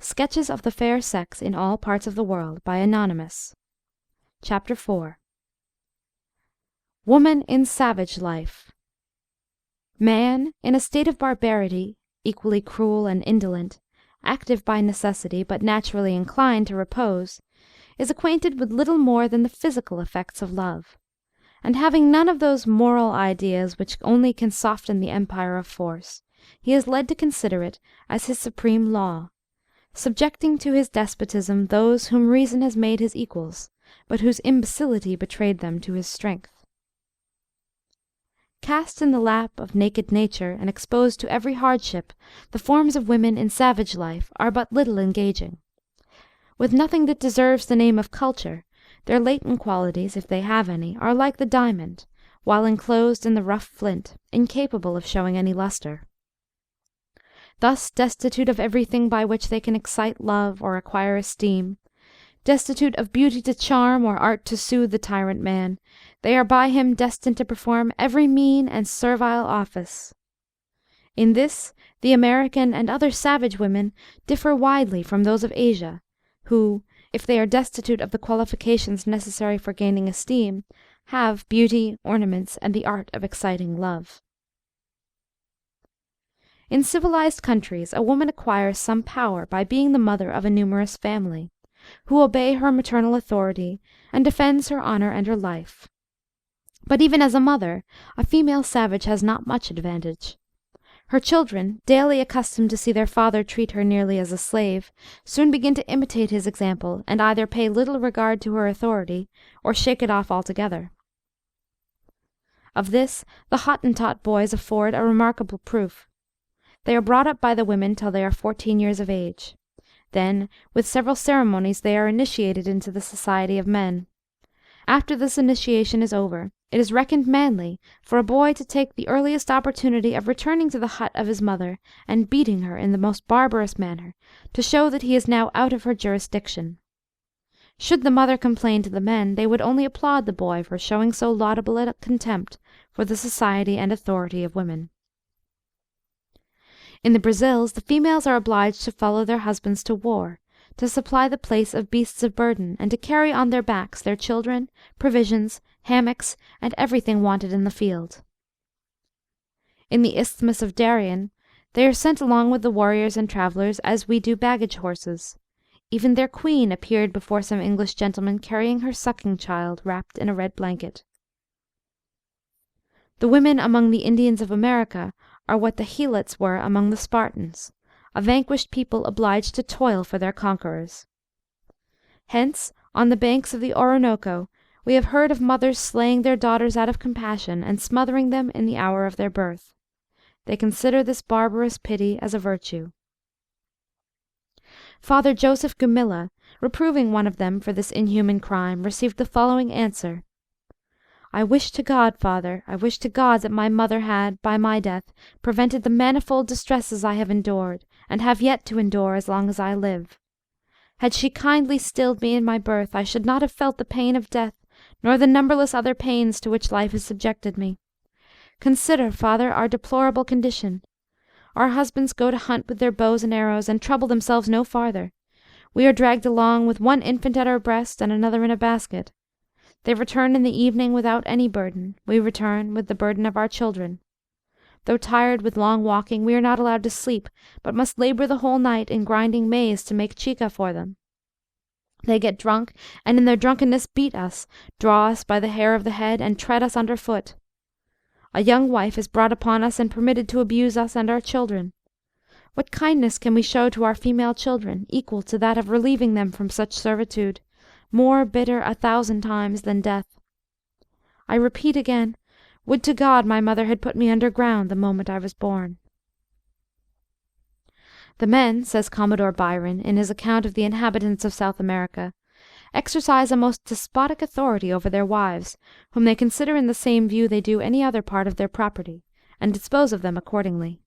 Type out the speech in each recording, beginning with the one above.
Sketches of the Fair Sex in All Parts of the World, by Anonymous. Chapter 4. Woman in Savage Life. Man, in a state of barbarity, equally cruel and indolent, active by necessity, but naturally inclined to repose, is acquainted with little more than the physical effects of love, and having none of those moral ideas which only can soften the empire of force, he is led to consider it as his supreme law, subjecting to his despotism those whom reason has made his equals, but whose imbecility betrayed them to his strength. Cast in the lap of naked nature, and exposed to every hardship, the forms of women in savage life are but little engaging. With nothing that deserves the name of culture, their latent qualities, if they have any, are like the diamond, while enclosed in the rough flint, incapable of showing any lustre. Thus destitute of everything by which they can excite love or acquire esteem, destitute of beauty to charm or art to soothe the tyrant man, they are by him destined to perform every mean and servile office. In this the American and other savage women differ widely from those of Asia, who, if they are destitute of the qualifications necessary for gaining esteem, have beauty, ornaments, and the art of exciting love. In civilized countries a woman acquires some power by being the mother of a numerous family, who obey her maternal authority, and defends her honor and her life. But even as a mother, a female savage has not much advantage. Her children, daily accustomed to see their father treat her nearly as a slave, soon begin to imitate his example, and either pay little regard to her authority, or shake it off altogether. Of this the Hottentot boys afford a remarkable proof. They are brought up by the women till they are 14 years of age. Then, with several ceremonies, they are initiated into the society of men. After this initiation is over, it is reckoned manly for a boy to take the earliest opportunity of returning to the hut of his mother, and beating her in the most barbarous manner, to show that he is now out of her jurisdiction. Should the mother complain to the men, they would only applaud the boy for showing so laudable a contempt for the society and authority of women. In the Brazils the females are obliged to follow their husbands to war, to supply the place of beasts of burden, and to carry on their backs their children, provisions, hammocks, and everything wanted in the field. In the Isthmus of Darien they are sent along with the warriors and travellers as we do baggage horses. Even their queen appeared before some English gentlemen carrying her sucking child wrapped in a red blanket. The women among the Indians of America are what the Helots were among the Spartans, a vanquished people obliged to toil for their conquerors. Hence, on the banks of the Orinoco, we have heard of mothers slaying their daughters out of compassion, and smothering them in the hour of their birth. They consider this barbarous pity as a virtue. Father Joseph Gumilla, reproving one of them for this inhuman crime, received the following answer: "I wish to God, Father, I wish to God that my mother had, by my death, prevented the manifold distresses I have endured, and have yet to endure as long as I live. Had she kindly stilled me in my birth, I should not have felt the pain of death, nor the numberless other pains to which life has subjected me. Consider, Father, our deplorable condition. Our husbands go to hunt with their bows and arrows, and trouble themselves no farther. We are dragged along with one infant at our breast, and another in a basket. They return in the evening without any burden. We return with the burden of our children. Though tired with long walking, we are not allowed to sleep, but must labor the whole night in grinding maize to make chica for them. They get drunk, and in their drunkenness beat us, draw us by the hair of the head, and tread us under foot. A young wife is brought upon us and permitted to abuse us and our children. What kindness can we show to our female children, equal to that of relieving them from such servitude, more bitter 1,000 times than death? I repeat again, would to God my mother had put me underground the moment I was born." "The men," says Commodore Byron, in his account of the inhabitants of South America, "exercise a most despotic authority over their wives, whom they consider in the same view they do any other part of their property, and dispose of them accordingly.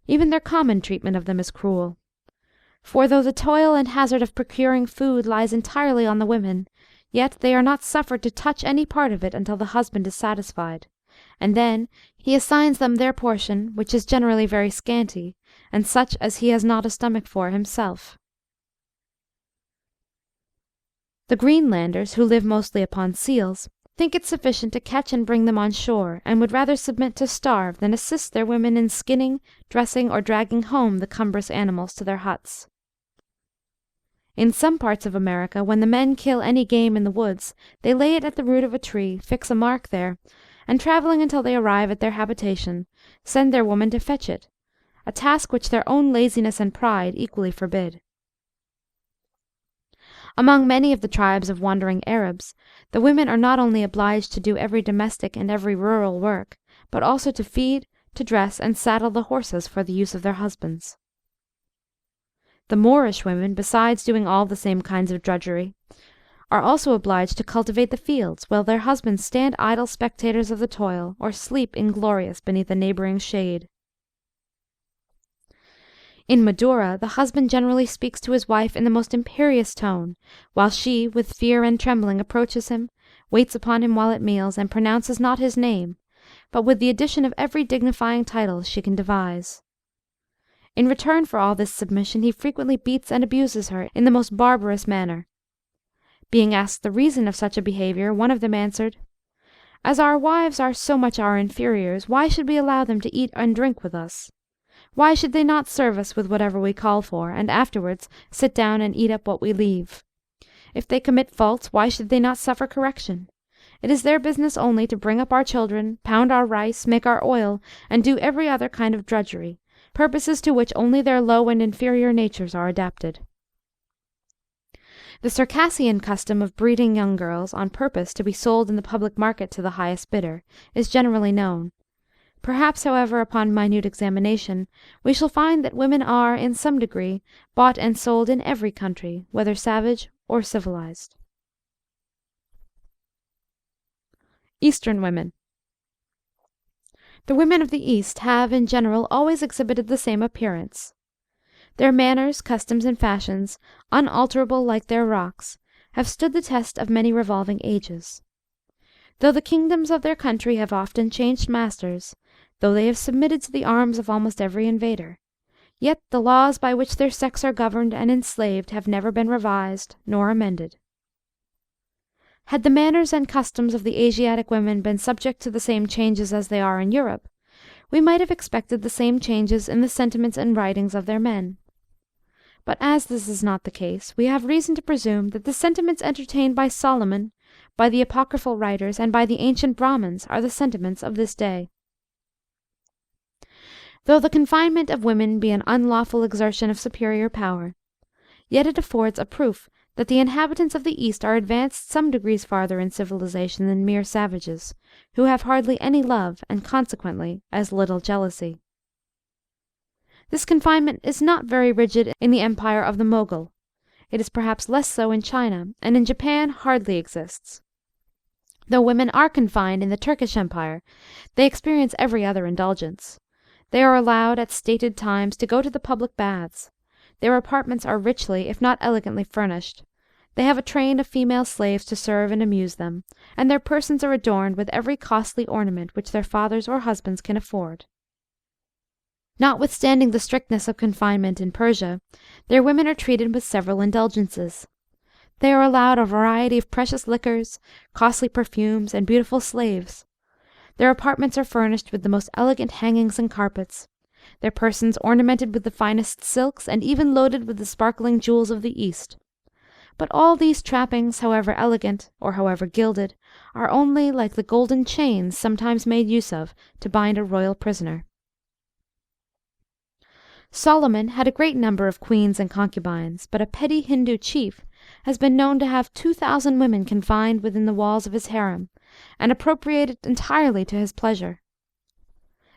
Even their common treatment of them is cruel. For though the toil and hazard of procuring food lies entirely on the women, yet they are not suffered to touch any part of it until the husband is satisfied, and then he assigns them their portion, which is generally very scanty, and such as he has not a stomach for himself. The Greenlanders, who live mostly upon seals, think it sufficient to catch and bring them on shore, and would rather submit to starve than assist their women in skinning, dressing, or dragging home the cumbrous animals to their huts. In some parts of America, when the men kill any game in the woods, they lay it at the root of a tree, fix a mark there, and travelling until they arrive at their habitation, send their woman to fetch it, a task which their own laziness and pride equally forbid. Among many of the tribes of wandering Arabs, the women are not only obliged to do every domestic and every rural work, but also to feed, to dress, and saddle the horses for the use of their husbands. The Moorish women, besides doing all the same kinds of drudgery, are also obliged to cultivate the fields, while their husbands stand idle spectators of the toil, or sleep inglorious beneath a neighbouring shade. In Madura, the husband generally speaks to his wife in the most imperious tone, while she, with fear and trembling, approaches him, waits upon him while at meals, and pronounces not his name, but with the addition of every dignifying title she can devise. In return for all this submission, he frequently beats and abuses her in the most barbarous manner. Being asked the reason of such a behaviour, one of them answered, "As our wives are so much our inferiors, why should we allow them to eat and drink with us? Why should they not serve us with whatever we call for, and afterwards sit down and eat up what we leave? If they commit faults, why should they not suffer correction? It is their business only to bring up our children, pound our rice, make our oil, and do every other kind of drudgery, purposes to which only their low and inferior natures are adapted." The Circassian custom of breeding young girls, on purpose to be sold in the public market to the highest bidder, is generally known. Perhaps, however, upon minute examination, we shall find that women are, in some degree, bought and sold in every country, whether savage or civilized. Eastern women. The women of the East have, in general, always exhibited the same appearance. Their manners, customs, and fashions, unalterable like their rocks, have stood the test of many revolving ages. Though the kingdoms of their country have often changed masters, though they have submitted to the arms of almost every invader, yet the laws by which their sex are governed and enslaved have never been revised nor amended. Had the manners and customs of the Asiatic women been subject to the same changes as they are in Europe, we might have expected the same changes in the sentiments and writings of their men. But as this is not the case, we have reason to presume that the sentiments entertained by Solomon, by the apocryphal writers, and by the ancient Brahmins are the sentiments of this day. Though the confinement of women be an unlawful exertion of superior power, yet it affords a proof that the inhabitants of the East are advanced some degrees farther in civilization than mere savages, who have hardly any love, and consequently as little jealousy. This confinement is not very rigid in the empire of the Mogul. It is perhaps less so in China, and in Japan hardly exists. Though women are confined in the Turkish Empire, they experience every other indulgence. They are allowed, at stated times, to go to the public baths. Their apartments are richly, if not elegantly, furnished. They have a train of female slaves to serve and amuse them, and their persons are adorned with every costly ornament which their fathers or husbands can afford. Notwithstanding the strictness of confinement in Persia, their women are treated with several indulgences. They are allowed a variety of precious liquors, costly perfumes, and beautiful slaves. Their apartments are furnished with the most elegant hangings and carpets, their persons ornamented with the finest silks, and even loaded with the sparkling jewels of the East. But all these trappings, however elegant, or however gilded, are only like the golden chains sometimes made use of to bind a royal prisoner. Solomon had a great number of queens and concubines, but a petty Hindu chief has been known to have 2,000 women confined within the walls of his harem, and appropriated entirely to his pleasure.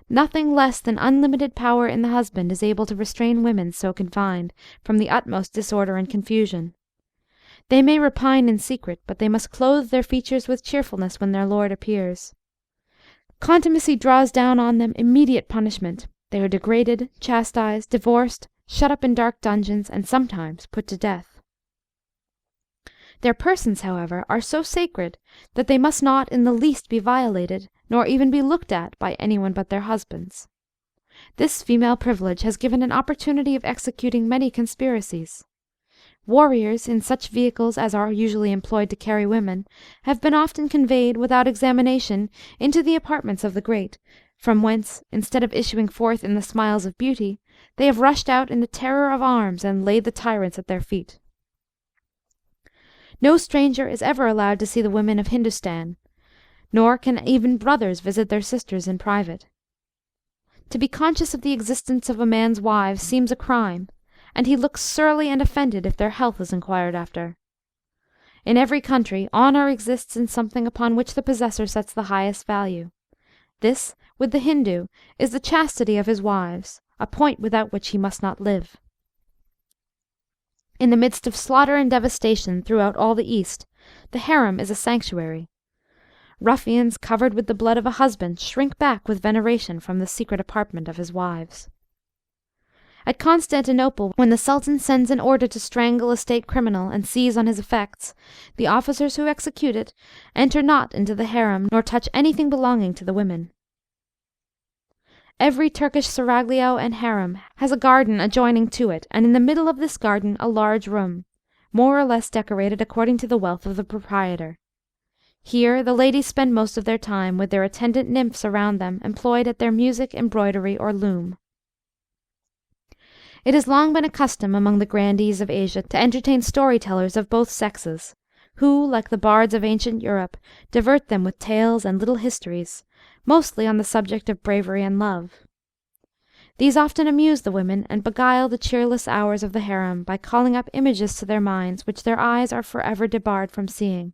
Nothing less than unlimited power in the husband is able to restrain women so confined from the utmost disorder and confusion. They may repine in secret, but they must clothe their features with cheerfulness when their lord appears. Contumacy draws down on them immediate punishment. They are degraded, chastised, divorced, shut up in dark dungeons, and sometimes put to death. Their persons, however, are so sacred that they must not in the least be violated, nor even be looked at by anyone but their husbands. This female privilege has given an opportunity of executing many conspiracies. Warriors, in such vehicles as are usually employed to carry women, have been often conveyed, without examination, into the apartments of the great, from whence, instead of issuing forth in the smiles of beauty, they have rushed out in the terror of arms, and laid the tyrants at their feet. No stranger is ever allowed to see the women of Hindustan, nor can even brothers visit their sisters in private. To be conscious of the existence of a man's wives seems a crime, and he looks surly and offended if their health is inquired after. In every country, honor exists in something upon which the possessor sets the highest value. This, with the Hindu, is the chastity of his wives, a point without which he must not live. In the midst of slaughter and devastation throughout all the East, the harem is a sanctuary. Ruffians covered with the blood of a husband shrink back with veneration from the secret apartment of his wives. At Constantinople, when the Sultan sends an order to strangle a state criminal and seize on his effects, the officers who execute it enter not into the harem, nor touch anything belonging to the women. Every Turkish seraglio and harem has a garden adjoining to it, and in the middle of this garden a large room, more or less decorated according to the wealth of the proprietor. Here the ladies spend most of their time, with their attendant nymphs around them, employed at their music, embroidery, or loom. It has long been a custom among the grandees of Asia to entertain story-tellers of both sexes, who, like the bards of ancient Europe, divert them with tales and little histories, mostly on the subject of bravery and love. These often amuse the women, and beguile the cheerless hours of the harem by calling up images to their minds which their eyes are forever debarred from seeing.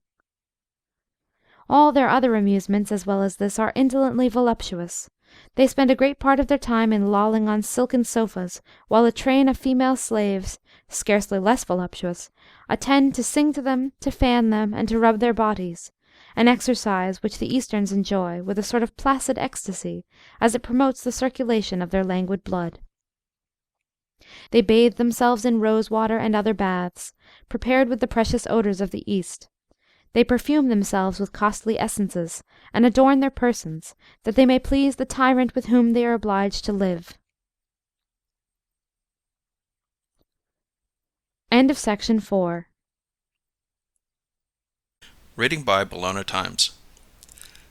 All their other amusements, as well as this, are indolently voluptuous. They spend a great part of their time in lolling on silken sofas, while a train of female slaves, scarcely less voluptuous, attend to sing to them, to fan them, and to rub their bodies, an exercise which the Easterns enjoy with a sort of placid ecstasy, as it promotes the circulation of their languid blood. They bathe themselves in rose-water and other baths, prepared with the precious odours of the East. They perfume themselves with costly essences, and adorn their persons, that they may please the tyrant with whom they are obliged to live. End of section 4. Reading by Bologna Times.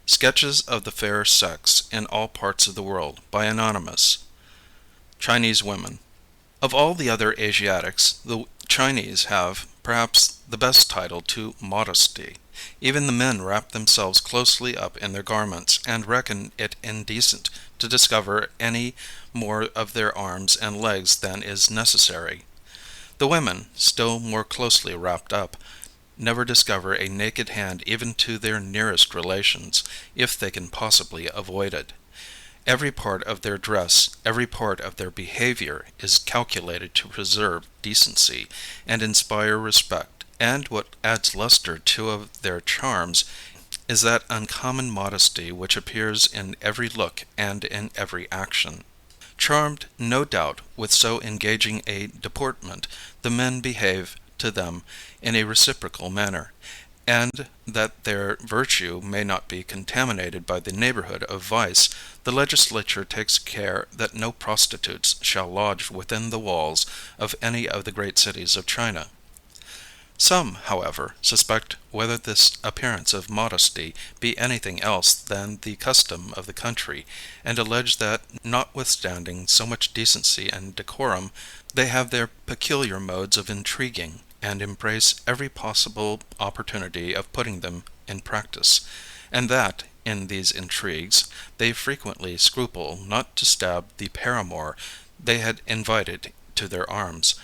Sketches of the Fair Sex in All Parts of the World by Anonymous. Chinese Women. Of all the other Asiatics, the Chinese have, perhaps, the best title to modesty. Even the men wrap themselves closely up in their garments, and reckon it indecent to discover any more of their arms and legs than is necessary. The women, still more closely wrapped up, never discover a naked hand even to their nearest relations, if they can possibly avoid it. Every part of their dress, every part of their behavior, is calculated to preserve decency and inspire respect, and what adds luster to of their charms is that uncommon modesty which appears in every look and in every action. Charmed, no doubt, with so engaging a deportment, the men behave to them in a reciprocal manner, and that their virtue may not be contaminated by the neighborhood of vice, the legislature takes care that no prostitutes shall lodge within the walls of any of the great cities of China. Some, however, suspect whether this appearance of modesty be anything else than the custom of the country, and allege that, notwithstanding so much decency and decorum, they have their peculiar modes of intriguing, and embrace every possible opportunity of putting them in practice, and that, in these intrigues, they frequently scruple not to stab the paramour they had invited to their arms,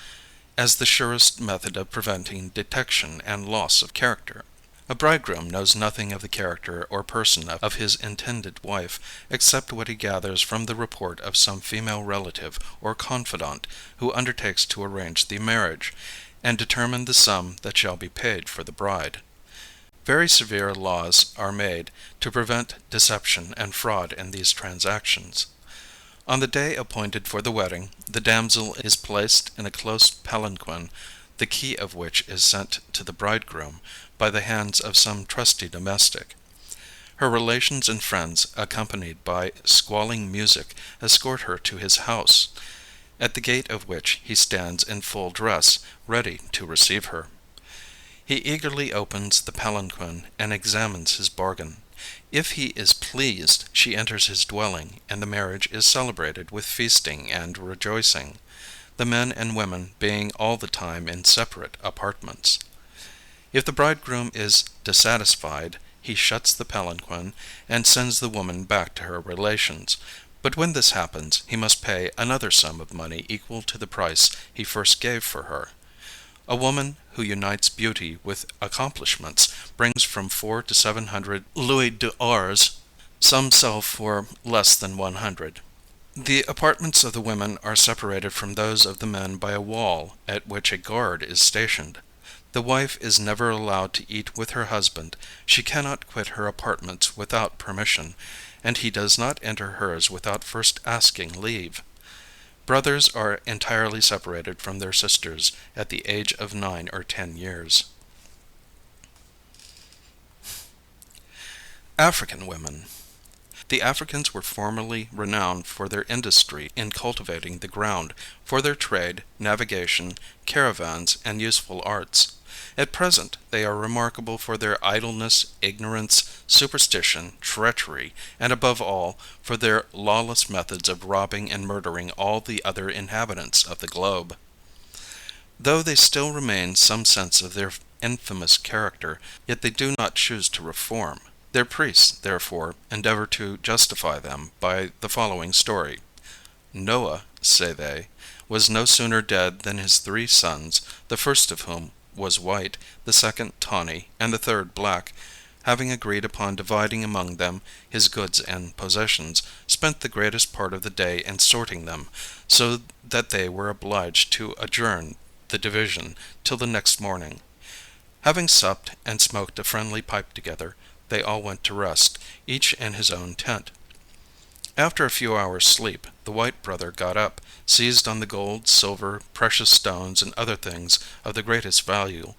as the surest method of preventing detection and loss of character. A bridegroom knows nothing of the character or person of his intended wife, except what he gathers from the report of some female relative or confidant who undertakes to arrange the marriage, and determine the sum that shall be paid for the bride. Very severe laws are made to prevent deception and fraud in these transactions. On the day appointed for the wedding, the damsel is placed in a close palanquin, the key of which is sent to the bridegroom by the hands of some trusty domestic. Her relations and friends, accompanied by squalling music, escort her to his house, at the gate of which he stands in full dress, ready to receive her. He eagerly opens the palanquin and examines his bargain. If he is pleased, she enters his dwelling, and the marriage is celebrated with feasting and rejoicing, the men and women being all the time in separate apartments. If the bridegroom is dissatisfied, he shuts the palanquin and sends the woman back to her relations, but when this happens, he must pay another sum of money equal to the price he first gave for her. A woman who unites beauty with accomplishments brings from 400 to 700 louis d'ors. Some sell for less than 100. The apartments of the women are separated from those of the men by a wall at which a guard is stationed. The wife is never allowed to eat with her husband. She cannot quit her apartments without permission, and he does not enter hers without first asking leave. Brothers are entirely separated from their sisters at the age of 9 or 10 years. African women. The Africans were formerly renowned for their industry in cultivating the ground, for their trade, navigation, caravans, and useful arts. At present they are remarkable for their idleness, ignorance, superstition, treachery, and above all, for their lawless methods of robbing and murdering all the other inhabitants of the globe. Though they still retain some sense of their infamous character, yet they do not choose to reform. Their priests, therefore, endeavor to justify them by the following story. Noah, say they, was no sooner dead than his 3 sons, the first of whom was white, the second tawny, and the third black, having agreed upon dividing among them his goods and possessions, spent the greatest part of the day in sorting them, so that they were obliged to adjourn the division till the next morning. Having supped and smoked a friendly pipe together, they all went to rest, each in his own tent. After a few hours' sleep, the white brother got up, seized on the gold, silver, precious stones, and other things of the greatest value,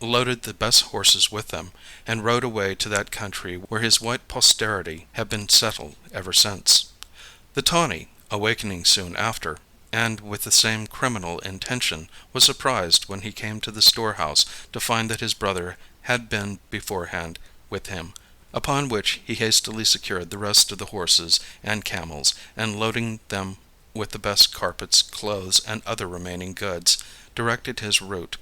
loaded the best horses with them, and rode away to that country where his white posterity have been settled ever since. The tawny, awakening soon after, and with the same criminal intention, was surprised when he came to the storehouse to find that his brother had been beforehand with him, upon which he hastily secured the rest of the horses and camels, and loading them with the best carpets, clothes, and other remaining goods, directed his route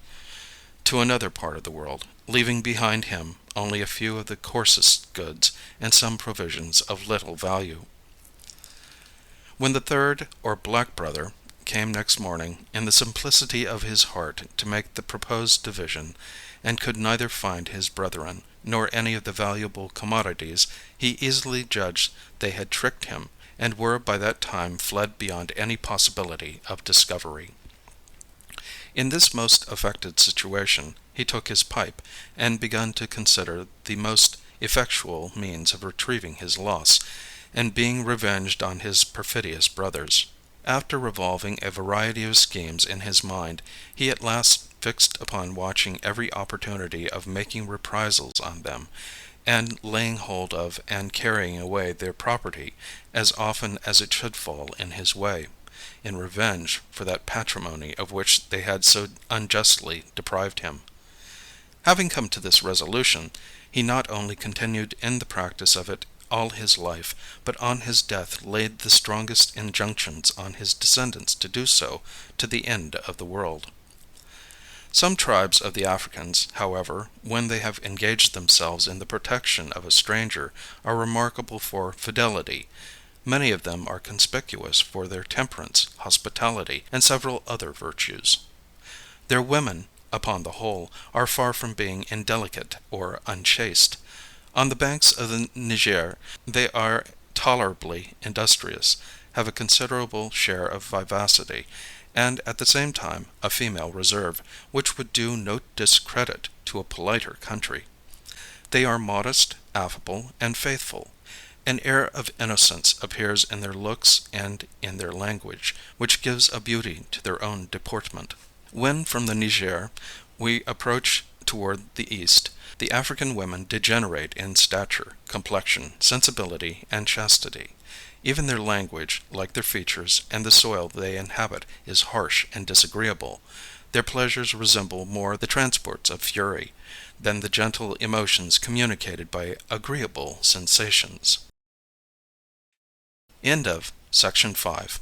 to another part of the world, leaving behind him only a few of the coarsest goods, and some provisions of little value. When the third, or black brother, came next morning, in the simplicity of his heart, to make the proposed division, and could neither find his brethren, nor any of the valuable commodities, he easily judged they had tricked him, and were by that time fled beyond any possibility of discovery. In this most affected situation, he took his pipe, and begun to consider the most effectual means of retrieving his loss, and being revenged on his perfidious brothers. After revolving a variety of schemes in his mind, he at last fixed upon watching every opportunity of making reprisals on them, and laying hold of and carrying away their property as often as it should fall in his way, in revenge for that patrimony of which they had so unjustly deprived him. Having come to this resolution, he not only continued in the practice of it all his life, but on his death laid the strongest injunctions on his descendants to do so to the end of the world. Some tribes of the Africans, however, when they have engaged themselves in the protection of a stranger, are remarkable for fidelity. Many of them are conspicuous for their temperance, hospitality, and several other virtues. Their women, upon the whole, are far from being indelicate or unchaste. On the banks of the Niger they are tolerably industrious, have a considerable share of vivacity, and at the same time a female reserve, which would do no discredit to a politer country. They are modest, affable, and faithful. An air of innocence appears in their looks and in their language, which gives a beauty to their own deportment. When from the Niger we approach toward the East, the African women degenerate in stature, complexion, sensibility, and chastity. Even their language, like their features and the soil they inhabit, is harsh and disagreeable. Their pleasures resemble more the transports of fury than the gentle emotions communicated by agreeable sensations. End of Section 5.